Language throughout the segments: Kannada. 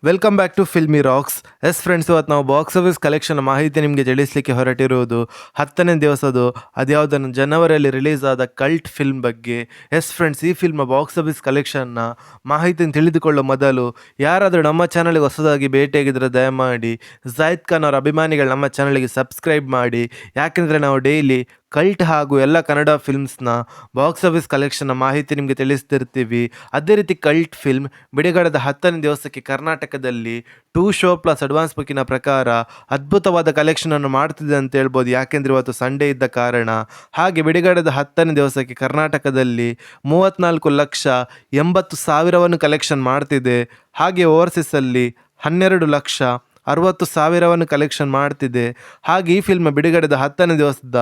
Welcome back to Filmy Rocks. Yes friends, ಇವತ್ತು ನಾವು ಬಾಕ್ಸ್ ಆಫೀಸ್ ಕಲೆಕ್ಷನ್ ಮಾಹಿತಿ ನಿಮಗೆ ತಿಳಿಸಲಿಕ್ಕೆ ಹೊರಟಿರುವುದು 10ನೇ ದಿವಸದು ಅದ್ಯಾವುದನ್ನು ಜನವರಿಯಲ್ಲಿ ರಿಲೀಸ್ ಆದ ಕಲ್ಟ್ ಫಿಲ್ಮ್ ಬಗ್ಗೆ. ಎಸ್ ಫ್ರೆಂಡ್ಸ್, ಈ ಫಿಲ್ಮ್ ಬಾಕ್ಸ್ ಆಫೀಸ್ ಕಲೆಕ್ಷನ್ನ ಮಾಹಿತಿಯನ್ನು ತಿಳಿದುಕೊಳ್ಳೋ ಮೊದಲು ಯಾರಾದರೂ ನಮ್ಮ ಚಾನಲ್ಗೆ ಹೊಸದಾಗಿ ಭೇಟಿಯಾಗಿದ್ದರೆ ದಯಮಾಡಿ ಜಾಹಿದ್ ಖಾನ್ ಅವರ ಅಭಿಮಾನಿಗಳು ನಮ್ಮ ಚಾನಲ್ಗೆ ಸಬ್ಸ್ಕ್ರೈಬ್ ಮಾಡಿ. ಯಾಕೆಂದರೆ ನಾವು ಡೈಲಿ ಕಲ್ಟ್ ಹಾಗೂ ಎಲ್ಲ ಕನ್ನಡ ಫಿಲ್ಮ್ಸ್ನ ಬಾಕ್ಸ್ ಆಫೀಸ್ ಕಲೆಕ್ಷನ್ನ ಮಾಹಿತಿ ನಿಮಗೆ ತಿಳಿಸ್ತಿರ್ತೀವಿ. ಅದೇ ರೀತಿ ಕಲ್ಟ್ ಫಿಲ್ಮ್ ಬಿಡುಗಡೆದ 10ನೇ ದಿವಸಕ್ಕೆ ಕರ್ನಾಟಕದಲ್ಲಿ 2 ಶೋ ಪ್ಲಸ್ ಅಡ್ವಾನ್ಸ್ ಬುಕ್ಕಿನ ಪ್ರಕಾರ ಅದ್ಭುತವಾದ ಕಲೆಕ್ಷನನ್ನು ಮಾಡ್ತಿದೆ ಅಂತ ಹೇಳ್ಬೋದು. ಯಾಕೆಂದರೆ ಇವತ್ತು ಸಂಡೇ ಇದ್ದ ಕಾರಣ. ಹಾಗೆ ಬಿಡುಗಡೆದ 10ನೇ ದಿವಸಕ್ಕೆ ಕರ್ನಾಟಕದಲ್ಲಿ 34,80,000 ಕಲೆಕ್ಷನ್ ಮಾಡ್ತಿದೆ. ಹಾಗೆ ಓವರ್ಸೀಸಲ್ಲಿ 12,60,000 ಕಲೆಕ್ಷನ್ ಮಾಡ್ತಿದೆ. ಹಾಗೆ ಈ ಫಿಲ್ಮ್ ಬಿಡುಗಡೆದ 10ನೇ ದಿವಸದ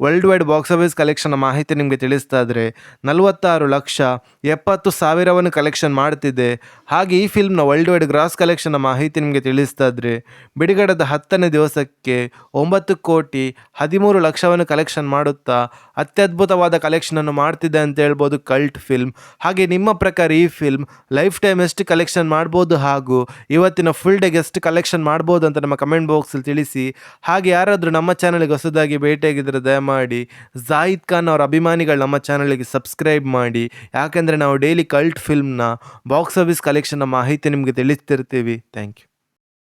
ವರ್ಲ್ಡ್ ವೈಡ್ ಬಾಕ್ಸ್ ಆಫೀಸ್ ಕಲೆಕ್ಷನ್ನ ಮಾಹಿತಿ ನಿಮಗೆ ತಿಳಿಸ್ತಾ ಇದ್ರೆ 46,70,000 ಕಲೆಕ್ಷನ್ ಮಾಡ್ತಿದೆ. ಹಾಗೆ ಈ ಫಿಲ್ಮ್ನ ವರ್ಲ್ಡ್ ವೈಡ್ ಗ್ರಾಸ್ ಕಲೆಕ್ಷನ್ನ ಮಾಹಿತಿ ನಿಮಗೆ ತಿಳಿಸ್ತಾ ಇದ್ರೆ ಬಿಡುಗಡೆದ 10ನೇ ದಿವಸಕ್ಕೆ 9,13,00,000 ಕಲೆಕ್ಷನ್ ಮಾಡುತ್ತಾ ಅತ್ಯದ್ಭುತವಾದ ಕಲೆಕ್ಷನನ್ನು ಮಾಡ್ತಿದೆ ಅಂತ ಹೇಳ್ಬೋದು ಕಲ್ಟ್ ಫಿಲ್ಮ್. ಹಾಗೆ ನಿಮ್ಮ ಪ್ರಕಾರ ಈ ಫಿಲ್ಮ್ ಲೈಫ್ ಟೈಮ್ ಎಷ್ಟು ಕಲೆಕ್ಷನ್ ಮಾಡ್ಬೋದು ಹಾಗೂ ಇವತ್ತಿನ ಫುಲ್ ಡೇಗೆ ಎಷ್ಟು ಕಲೆಕ್ಷನ್ ಮಾಡ್ಬೋದು ಅಂತ ನಮ್ಮ ಕಮೆಂಟ್ ಬಾಕ್ಸಲ್ಲಿ ತಿಳಿಸಿ. ಹಾಗೆ ಯಾರಾದರೂ ನಮ್ಮ ಚಾನಲ್ಗೆ ಹೊಸದಾಗಿ ಭೇಟಿಯಾಗಿದ್ದರೆ ದಯಮಾಡಿ ಜಾಹಿದ್ ಖಾನ್ ಅವರ ಅಭಿಮಾನಿಗಳು ನಮ್ಮ ಚಾನಲ್ಗೆ ಸಬ್ಸ್ಕ್ರೈಬ್ ಮಾಡಿ. ಯಾಕೆಂದರೆ ನಾವು ಡೈಲಿ ಕಲ್ಟ್ ಫಿಲ್ಮ್ನ ಬಾಕ್ಸ್ ಆಫೀಸ್ ಕಲೆಕ್ಷನ್ನ ಮಾಹಿತಿ ನಿಮಗೆ ತಿಳಿಸ್ತಿರ್ತೀವಿ. Thank you.